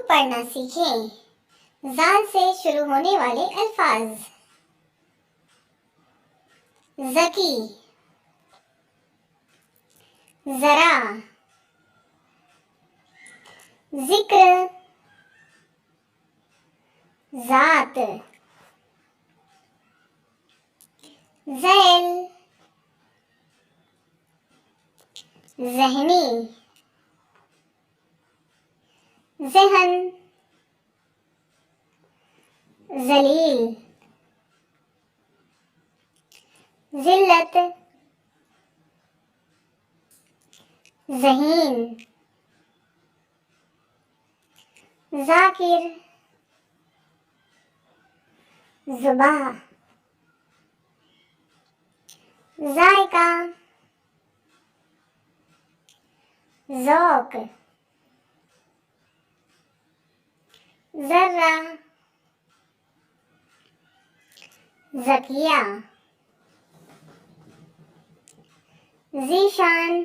पढ़ना सीखें। ज़ाल से शुरू होने वाले अल्फाज। ज़की, ज़रा, ज़िक्र, ज़ात, ज़ैल, ज़हनी, ज़हन, ज़लील, ज़िल्लत, ज़हीन, ज़ाकिर, ज़ुबाह, ज़ायका, ज़ौक़, ज़र्रा, ज़किया, ज़ीशान,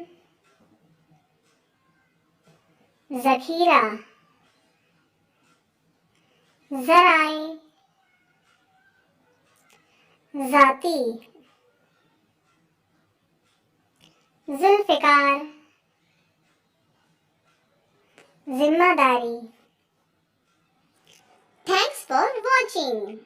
ज़खीरा, ज़राए, ज़ाती, ज़ुल्फ़िकार, ज़िम्मेदारी। Thanks for watching.